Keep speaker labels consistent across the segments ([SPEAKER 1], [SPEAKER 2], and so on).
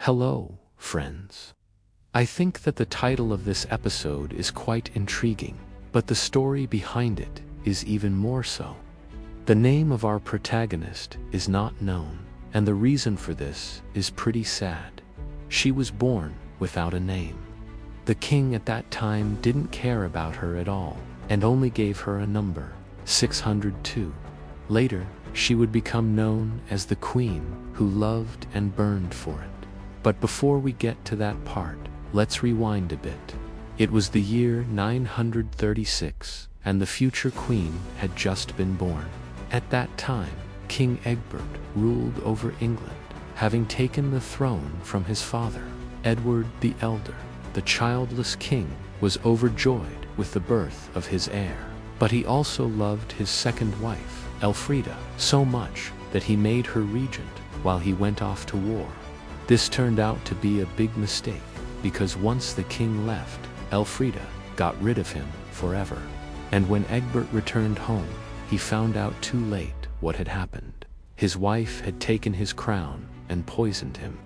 [SPEAKER 1] Hello, friends. I think that the title of this episode is quite intriguing, but the story behind it is even more so. The name of our protagonist is not known, and the reason for this is pretty sad. She was born without a name. The king at that time didn't care about her at all, and only gave her a number, 602. Later, she would become known as the queen who loved and burned for it. But before we get to that part, let's rewind a bit. It was the year 936, and the future queen had just been born. At that time, King Egbert ruled over England, having taken the throne from his father, Edward the Elder. The childless king was overjoyed with the birth of his heir, but he also loved his second wife, Elfrida, so much that he made her regent while he went off to war. This turned out to be a big mistake, because once the king left, Elfrida got rid of him forever. And when Egbert returned home, he found out too late what had happened. His wife had taken his crown and poisoned him.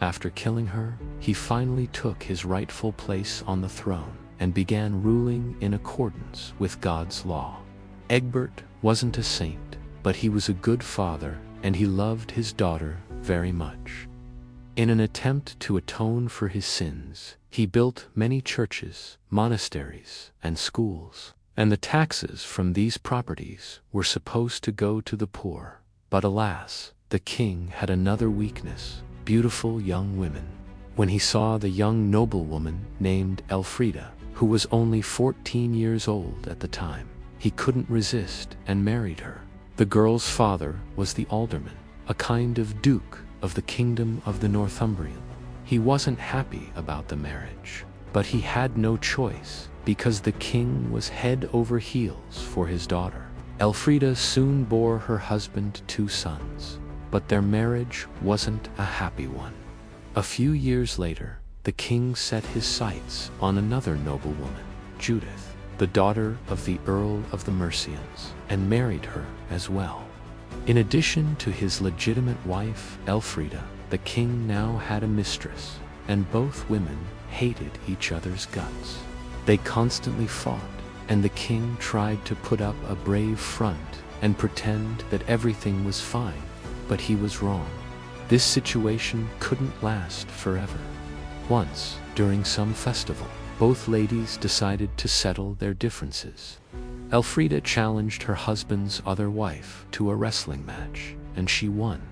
[SPEAKER 1] After killing her, he finally took his rightful place on the throne and began ruling in accordance with God's law. Egbert wasn't a saint, but he was a good father, and he loved his daughter very much. In an attempt to atone for his sins, he built many churches, monasteries, and schools, and the taxes from these properties were supposed to go to the poor. But alas, the king had another weakness: beautiful young women. When he saw the young noblewoman named Elfrida, who was only 14 years old at the time, he couldn't resist and married her. The girl's father was the alderman, a kind of duke of the kingdom of the Northumbrian. He wasn't happy about the marriage, but he had no choice, because the king was head over heels for his daughter. Elfrida soon bore her husband 2 sons, but their marriage wasn't a happy one. A few years later, the king set his sights on another noblewoman, Judith, the daughter of the Earl of the Mercians, and married her as well. In addition to his legitimate wife, Elfrida, the king now had a mistress, and both women hated each other's guts. They constantly fought, and the king tried to put up a brave front and pretend that everything was fine, but he was wrong. This situation couldn't last forever. Once, during some festival, both ladies decided to settle their differences. Elfrida challenged her husband's other wife to a wrestling match, and she won.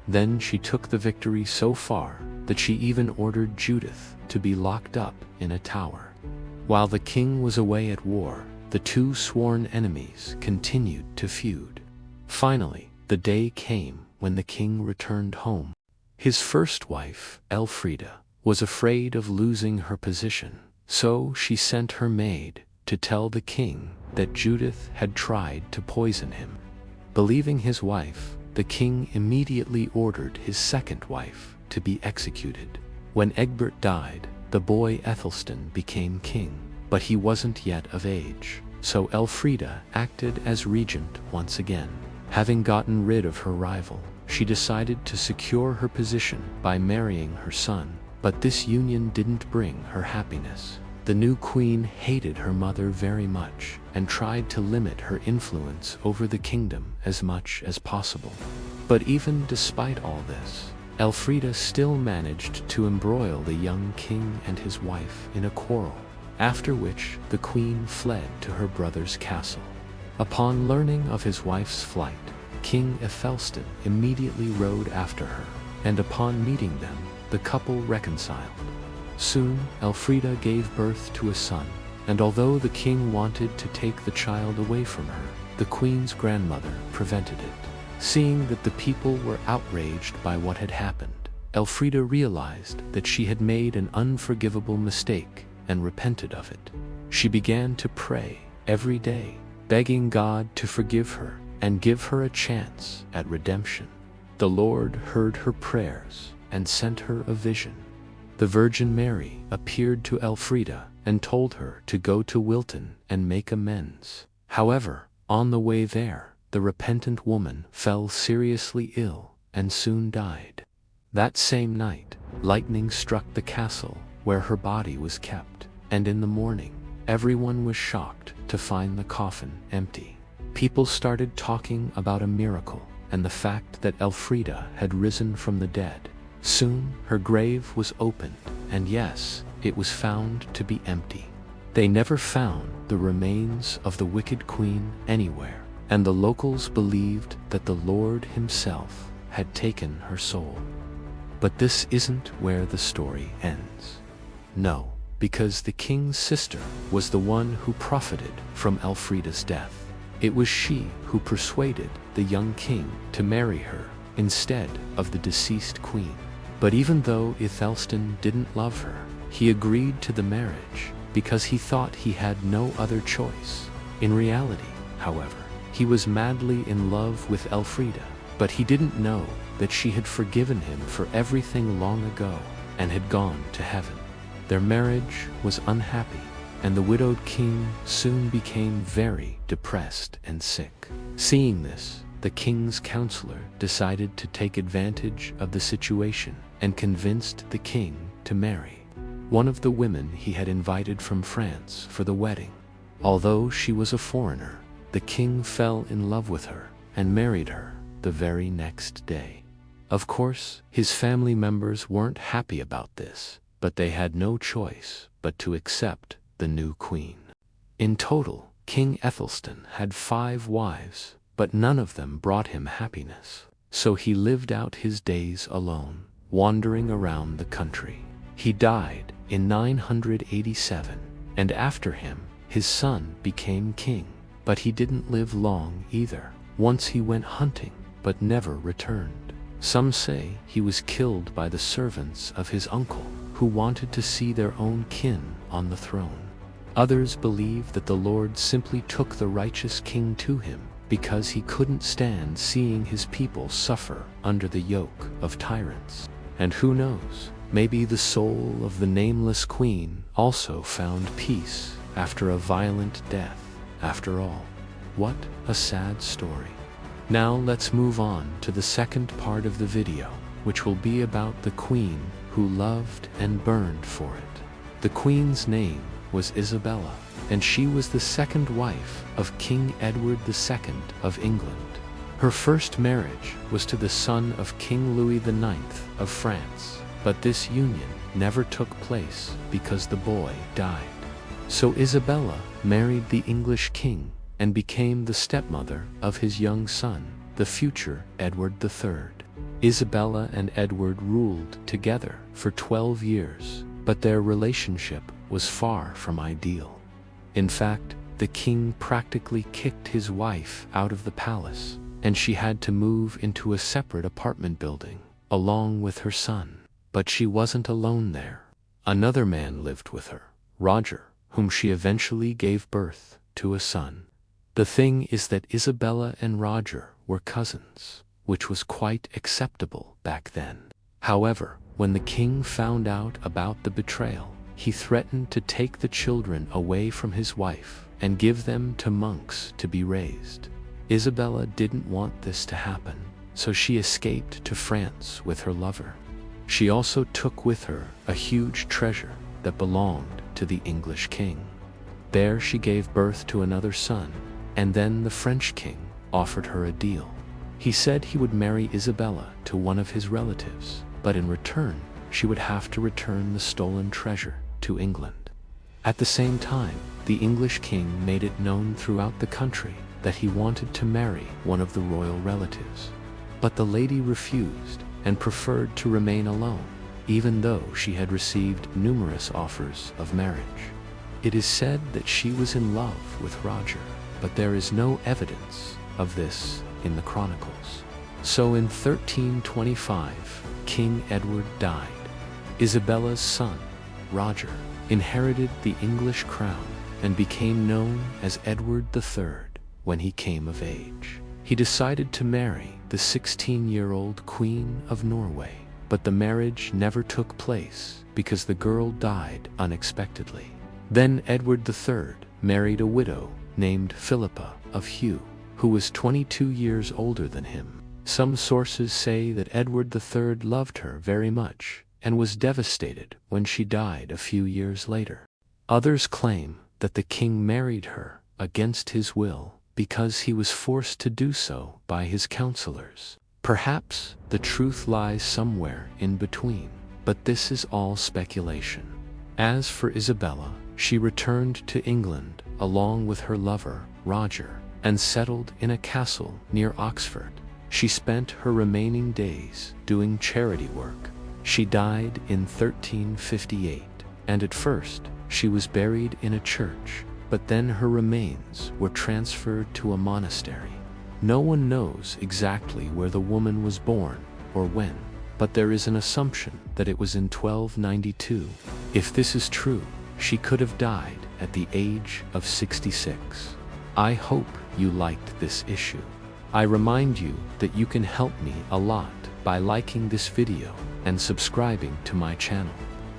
[SPEAKER 1] Then she took the victory so far that she even ordered Judith to be locked up in a tower. While the king was away at war, the two sworn enemies continued to feud. Finally, the day came when the king returned home. His first wife, Elfrida, was afraid of losing her position, so she sent her maid to tell the king that Judith had tried to poison him. Believing his wife, the king immediately ordered his second wife to be executed. When Egbert died, the boy Ethelstan became king, but he wasn't yet of age, so Elfrida acted as regent once again. Having gotten rid of her rival, she decided to secure her position by marrying her son, but this union didn't bring her happiness. The new queen hated her mother very much and tried to limit her influence over the kingdom as much as possible. But even despite all this, Elfrida still managed to embroil the young king and his wife in a quarrel, after which the queen fled to her brother's castle. Upon learning of his wife's flight, King Ethelstan immediately rode after her, and upon meeting them, the couple reconciled. Soon, Elfrida gave birth to a son, and although the king wanted to take the child away from her, the queen's grandmother prevented it. Seeing that the people were outraged by what had happened, Elfrida realized that she had made an unforgivable mistake and repented of it. She began to pray every day, begging God to forgive her and give her a chance at redemption. The Lord heard her prayers and sent her a vision. The Virgin Mary appeared to Elfrida and told her to go to Wilton and make amends. However, on the way there, the repentant woman fell seriously ill and soon died. That same night, lightning struck the castle where her body was kept, and in the morning, everyone was shocked to find the coffin empty. People started talking about a miracle and the fact that Elfrida had risen from the dead. Soon, her grave was opened, and yes, it was found to be empty. They never found the remains of the wicked queen anywhere, and the locals believed that the Lord himself had taken her soul. But this isn't where the story ends. No, because the king's sister was the one who profited from Elfrida's death. It was she who persuaded the young king to marry her instead of the deceased queen. But even though Ithelstan didn't love her, he agreed to the marriage because he thought he had no other choice. In reality, however, he was madly in love with Elfrida, but he didn't know that she had forgiven him for everything long ago and had gone to heaven. Their marriage was unhappy, and the widowed king soon became very depressed and sick. Seeing this, the king's counselor decided to take advantage of the situation and convinced the king to marry one of the women he had invited from France for the wedding. Although she was a foreigner, the king fell in love with her and married her the very next day. Of course, his family members weren't happy about this, but they had no choice but to accept the new queen. In total, King Ethelstan had 5 wives, but none of them brought him happiness. So he lived out his days alone, wandering around the country. He died in 987, and after him, his son became king. But he didn't live long either. Once he went hunting, but never returned. Some say he was killed by the servants of his uncle, who wanted to see their own kin on the throne. Others believe that the Lord simply took the righteous king to him because he couldn't stand seeing his people suffer under the yoke of tyrants. And who knows, maybe the soul of the nameless queen also found peace after a violent death. After all, what a sad story. Now let's move on to the second part of the video, which will be about the queen who loved and burned for it. The queen's name was Isabella, and she was the second wife of King Edward II of England. Her first marriage was to the son of King Louis IX of France, but this union never took place because the boy died. So Isabella married the English king and became the stepmother of his young son, the future Edward III. Isabella and Edward ruled together for 12 years, but their relationship was far from ideal. In fact, the king practically kicked his wife out of the palace, and she had to move into a separate apartment building, along with her son. But she wasn't alone there. Another man lived with her, Roger, whom she eventually gave birth to a son. The thing is that Isabella and Roger were cousins, which was quite acceptable back then. However, when the king found out about the betrayal, he threatened to take the children away from his wife and give them to monks to be raised. Isabella didn't want this to happen, so she escaped to France with her lover. She also took with her a huge treasure that belonged to the English king. There she gave birth to another son, and then the French king offered her a deal. He said he would marry Isabella to one of his relatives, but in return, she would have to return the stolen treasure to England. At the same time, the English king made it known throughout the country that he wanted to marry one of the royal relatives. But the lady refused and preferred to remain alone, even though she had received numerous offers of marriage. It is said that she was in love with Roger, but there is no evidence of this in the chronicles. So in 1325, King Edward died. Isabella's son, Roger, inherited the English crown and became known as Edward III when he came of age. He decided to marry the 16-year-old Queen of Norway, but the marriage never took place because the girl died unexpectedly. Then Edward III married a widow named Philippa of Hugh, who was 22 years older than him. Some sources say that Edward III loved her very much and was devastated when she died a few years later. Others claim that the king married her against his will because he was forced to do so by his counselors. Perhaps the truth lies somewhere in between, but this is all speculation. As for Isabella, she returned to England along with her lover, Roger, and settled in a castle near Oxford. She spent her remaining days doing charity work. She died in 1358, and at first she was buried in a church, but then her remains were transferred to a monastery. No one knows exactly where the woman was born or when, but there is an assumption that it was in 1292. If this is true, she could have died at the age of 66. I hope you liked this issue. I remind you that you can help me a lot by liking this video and subscribing to my channel.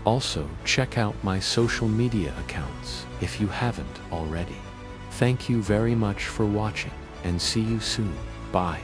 [SPEAKER 1] Also, check out my social media accounts if you haven't already. Thank you very much for watching, and see you soon. Bye.